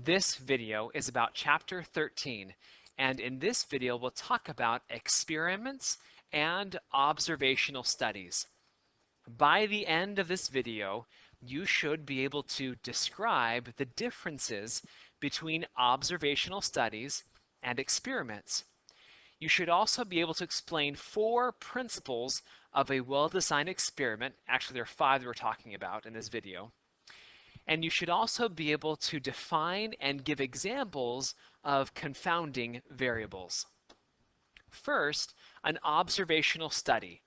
This video is about Chapter 13, and in this video we'll talk about experiments and observational studies. By the end of this video, you should be able to describe the differences between observational studies and experiments. You should also be able to explain 4 principles of a well-designed experiment. Actually, there are 5 that we're talking about in this video. And you should also be able to define and give examples of confounding variables. First, an observational study.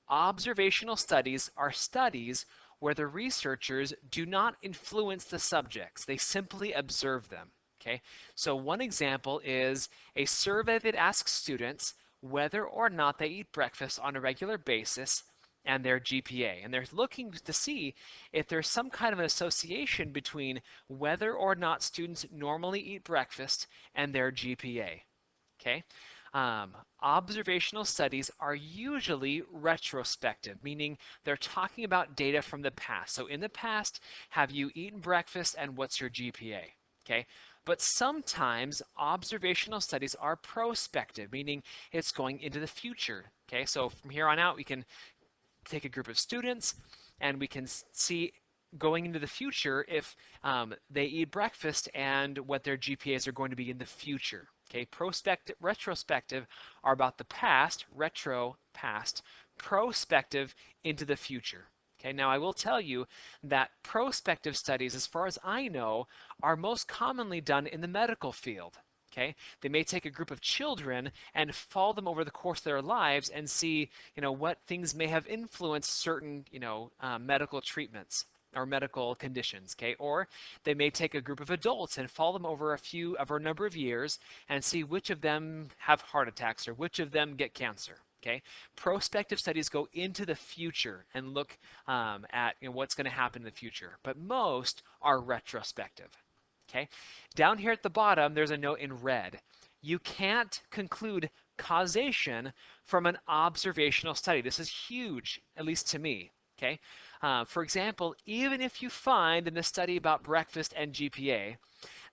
Observational studies are studies where the researchers do not influence the subjects. They simply observe them. Okay? So one example is a survey that asks students whether or not they eat breakfast on a regular basis and their GPA. And they're looking to see if there's some kind of an association between whether or not students normally eat breakfast and their GPA. Okay? Observational studies are usually retrospective, meaning they're talking about data from the past. So in the past, have you eaten breakfast and what's your GPA? Okay? But sometimes observational studies are prospective, meaning it's going into the future. Okay? So from here on out, we can take a group of students and we can see going into the future if they eat breakfast and what their GPAs are going to be in the future. Okay, retrospective are about the past, past, prospective into the future. Okay, now I will tell you that prospective studies, as far as I know, are most commonly done in the medical field. Okay, they may take a group of children and follow them over the course of their lives and see, what things may have influenced certain, medical treatments or medical conditions. Okay, or they may take a group of adults and follow them over a number of years and see which of them have heart attacks or which of them get cancer. Okay, prospective studies go into the future and look at what's going to happen in the future, but most are retrospective. Okay, down here at the bottom, there's a note in red. You can't conclude causation from an observational study. This is huge, at least to me. Okay, for example, even if you find in the study about breakfast and GPA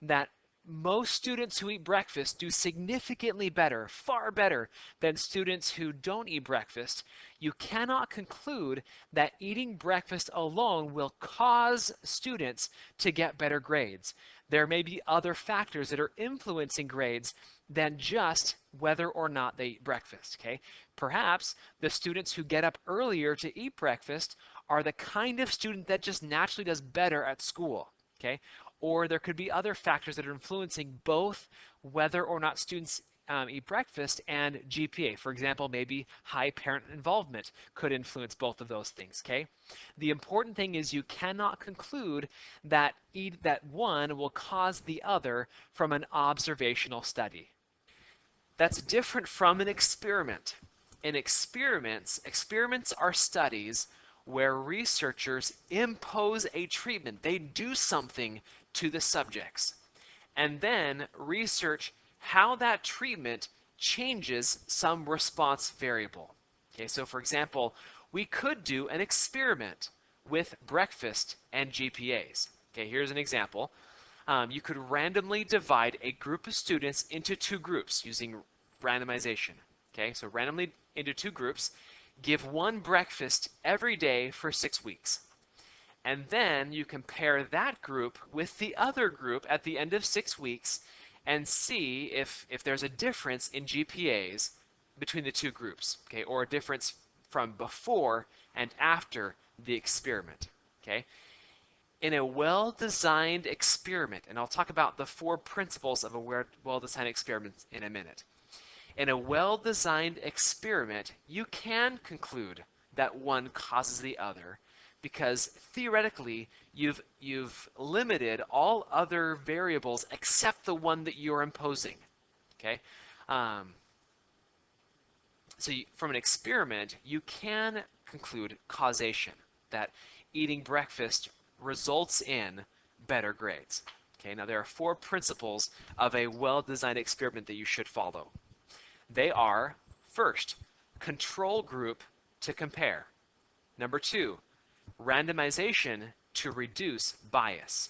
that most students who eat breakfast do significantly better, far better than students who don't eat breakfast, you cannot conclude that eating breakfast alone will cause students to get better grades. There may be other factors that are influencing grades than just whether or not they eat breakfast. Okay? Perhaps the students who get up earlier to eat breakfast are the kind of student that just naturally does better at school. Okay? Or there could be other factors that are influencing both whether or not students eat breakfast and GPA. For example, maybe high parent involvement could influence both of those things. Okay, the important thing is you cannot conclude that one will cause the other from an observational study. That's different from an experiment. In experiments are studies where researchers impose a treatment. They do something to the subjects and then research how that treatment changes some response variable. Okay, so for example, we could do an experiment with breakfast and GPAs. Okay, here's an example. You could randomly divide a group of students into 2 groups using randomization. Okay, so randomly into 2 groups, give one breakfast every day for 6 weeks. And then you compare that group with the other group at the end of 6 weeks and see if there's a difference in GPAs between the 2 groups, okay, or a difference from before and after the experiment. Okay. In a well-designed experiment, and I'll talk about the 4 principles of a well-designed experiment in a minute. In a well-designed experiment, you can conclude that one causes the other because theoretically you've limited all other variables except the one that you're imposing. Okay, from an experiment you can conclude causation, that eating breakfast results in better grades. Okay, now there are 4 principles of a well-designed experiment that you should follow. They are, first, control group to compare. Number 2, randomization to reduce bias.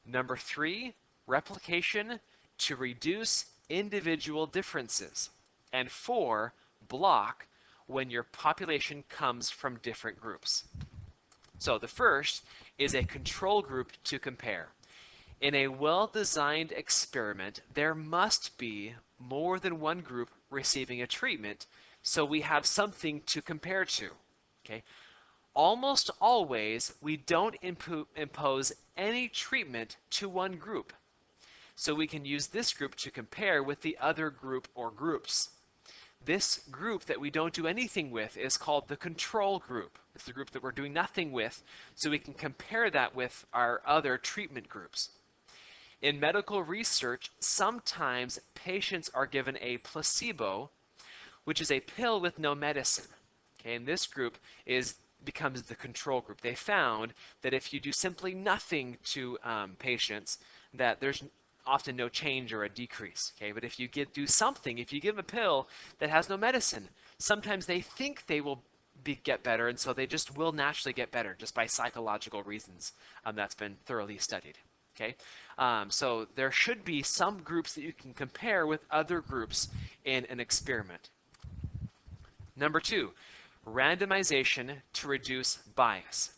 Number 3, replication to reduce individual differences. And 4, block, when your population comes from different groups. So the first is a control group to compare. In a well-designed experiment, there must be more than one group receiving a treatment, so we have something to compare to. Okay? Almost always, we don't impose any treatment to one group, so we can use this group to compare with the other group or groups. This group that we don't do anything with is called the control group. It's the group that we're doing nothing with, so we can compare that with our other treatment groups. In medical research, sometimes patients are given a placebo, which is a pill with no medicine. Okay, and this group becomes the control group. They found that if you do simply nothing to patients, that there's often no change or a decrease. Okay, but if you do something, if you give them a pill that has no medicine, sometimes they think they will get better, and so they just will naturally get better just by psychological reasons. That's been thoroughly studied. Okay, so there should be some groups that you can compare with other groups in an experiment. Number 2, randomization to reduce bias.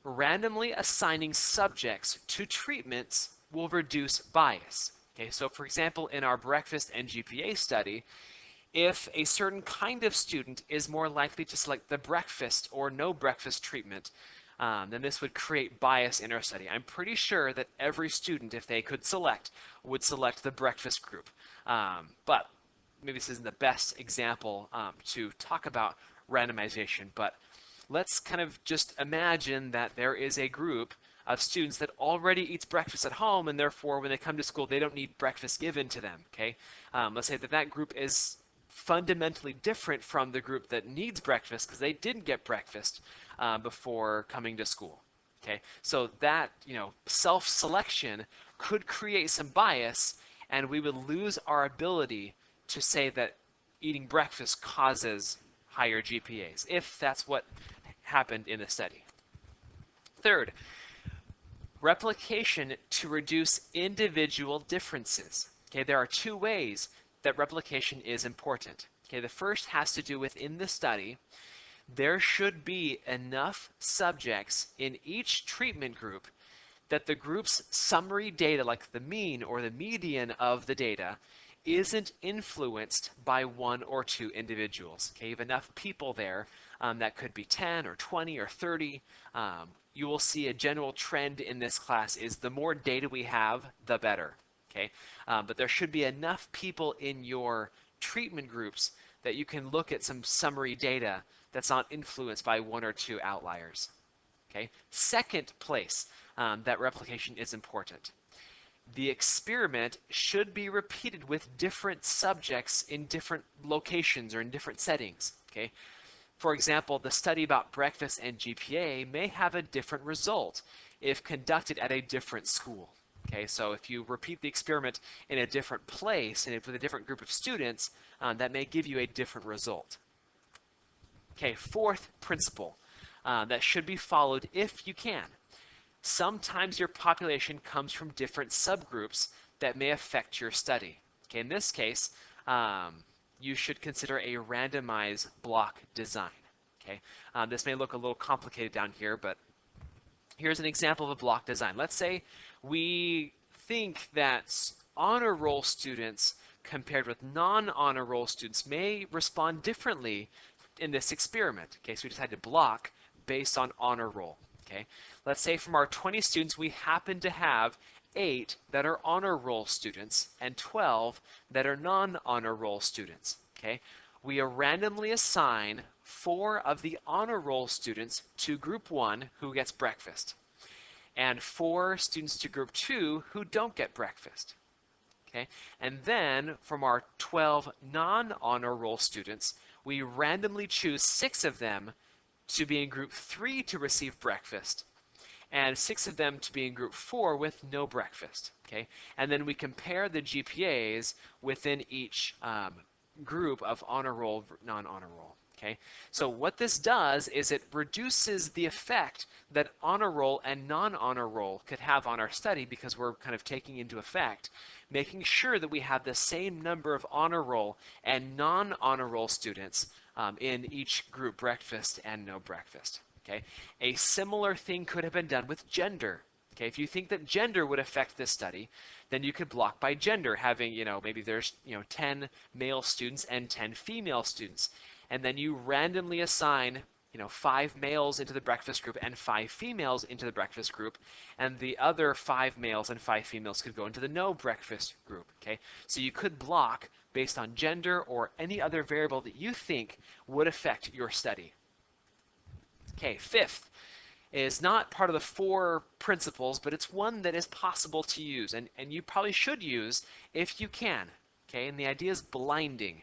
Randomly assigning subjects to treatments will reduce bias. Okay, so for example, in our breakfast and GPA study, if a certain kind of student is more likely to select the breakfast or no breakfast treatment, then this would create bias in our study. I'm pretty sure that every student, if they could select, would select the breakfast group. But maybe this isn't the best example to talk about randomization, but let's kind of just imagine that there is a group of students that already eats breakfast at home, and therefore when they come to school they don't need breakfast given to them. Okay, let's say that that group is fundamentally different from the group that needs breakfast because they didn't get breakfast before coming to school. Okay, so that, self-selection could create some bias, and we would lose our ability to say that eating breakfast causes higher GPAs, if that's what happened in the study. Third, replication to reduce individual differences. Okay, there are 2 ways that replication is important. Okay, the first has to do with, in the study, there should be enough subjects in each treatment group that the group's summary data, like the mean or the median of the data, isn't influenced by 1 or 2 individuals. Okay, you have enough people there, that could be 10 or 20 or 30. You will see a general trend in this class is the more data we have, the better. Okay, but there should be enough people in your treatment groups that you can look at some summary data that's not influenced by 1 or 2 outliers. Okay, second place that replication is important. The experiment should be repeated with different subjects in different locations or in different settings. Okay, for example, the study about breakfast and GPA may have a different result if conducted at a different school. Okay, so if you repeat the experiment in a different place and with a different group of students, that may give you a different result. Okay, fourth principle that should be followed if you can. Sometimes your population comes from different subgroups that may affect your study. Okay, in this case, you should consider a randomized block design. Okay, this may look a little complicated down here, but here's an example of a block design. Let's say we think that honor roll students compared with non-honor roll students may respond differently in this experiment. Okay, so we decided to block based on honor roll. Okay, let's say from our 20 students we happen to have 8 that are honor roll students and 12 that are non-honor roll students. Okay, we randomly assign 4 of the honor roll students to group 1 who gets breakfast and 4 students to group 2 who don't get breakfast. Okay, and then from our 12 non-honor roll students we randomly choose 6 of them to be in group 3 to receive breakfast, and 6 of them to be in group 4 with no breakfast. Okay, and then we compare the GPAs within each group of honor roll, non-honor roll. Okay, so what this does is it reduces the effect that honor roll and non-honor roll could have on our study, because we're kind of taking into effect making sure that we have the same number of honor roll and non-honor roll students in each group breakfast and no breakfast. Okay, a similar thing could have been done with gender. Okay, if you think that gender would affect this study, then you could block by gender, having, maybe there's, 10 male students and 10 female students. And then you randomly assign, 5 males into the breakfast group and 5 females into the breakfast group, and the other 5 males and 5 females could go into the no breakfast group. Okay, so you could block based on gender or any other variable that you think would affect your study. Okay, fifth is not part of the 4 principles, but it's one that is possible to use, and you probably should use if you can. Okay, and the idea is blinding.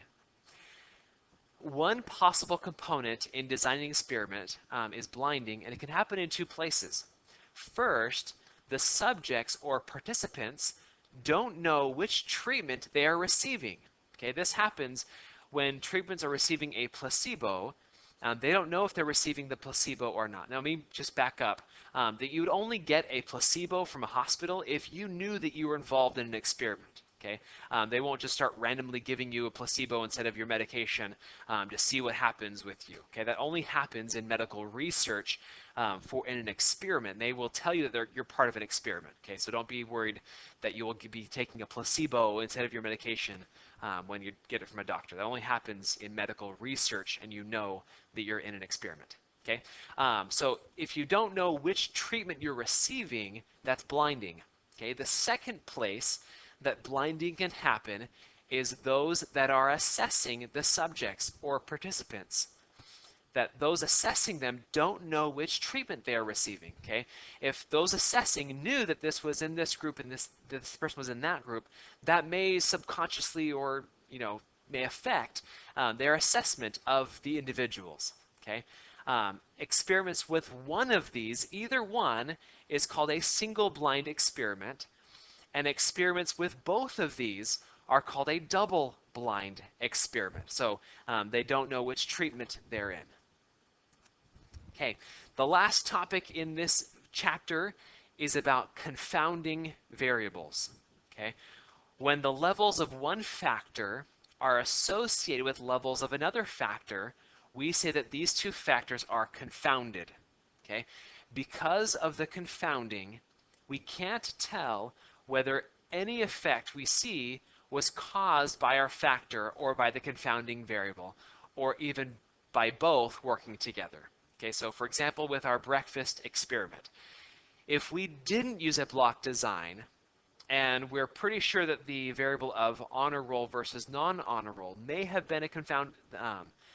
One possible component in designing an experiment is blinding, and it can happen in 2 places. First, the subjects or participants don't know which treatment they are receiving. Okay, this happens when treatments are receiving a placebo. They don't know if they're receiving the placebo or not. Now, let me just back up. That you would only get a placebo from a hospital if you knew that you were involved in an experiment. Okay, they won't just start randomly giving you a placebo instead of your medication to see what happens with you. Okay, that only happens in medical research in an experiment. They will tell you that you're part of an experiment. Okay, so don't be worried that you will be taking a placebo instead of your medication when you get it from a doctor. That only happens in medical research, and you know that you're in an experiment. Okay, so if you don't know which treatment you're receiving, that's blinding. Okay, the second place that blinding can happen is those that are assessing the subjects or participants. That those assessing them don't know which treatment they are receiving. Okay, if those assessing knew that this was in this group and this person was in that group, that may subconsciously or may affect their assessment of the individuals. Okay, experiments with one of these, either one, is called a single blind experiment. And experiments with both of these are called a double blind experiment. So they don't know which treatment they're in. Okay, the last topic in this chapter is about confounding variables. Okay, when the levels of one factor are associated with levels of another factor, we say that these 2 factors are confounded. Okay, because of the confounding, we can't tell whether any effect we see was caused by our factor or by the confounding variable, or even by both working together. Okay, so for example, with our breakfast experiment, if we didn't use a block design, and we're pretty sure that the variable of honor roll versus non-honor roll may have been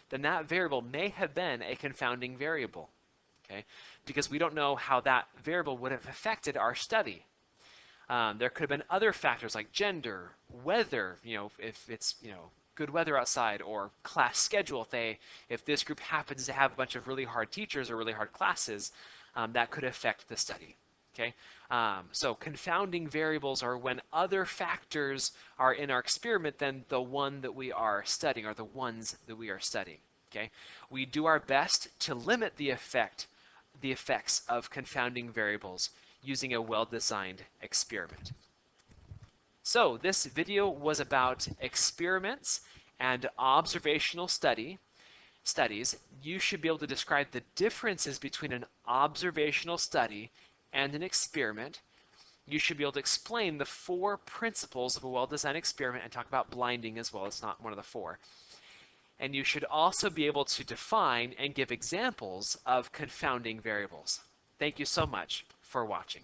then that variable may have been a confounding variable. Okay, because we don't know how that variable would have affected our study. There could have been other factors like gender, weather, if it's, good weather outside, or class schedule. If this group happens to have a bunch of really hard teachers or really hard classes, that could affect the study. Okay, so confounding variables are when other factors are in our experiment than the one that we are studying, or the ones that we are studying. Okay, we do our best to limit the effects of confounding variables using a well-designed experiment. So this video was about experiments and observational studies. You should be able to describe the differences between an observational study and an experiment. You should be able to explain the 4 principles of a well-designed experiment and talk about blinding as well. It's not one of the 4. And you should also be able to define and give examples of confounding variables. Thank you so much for watching.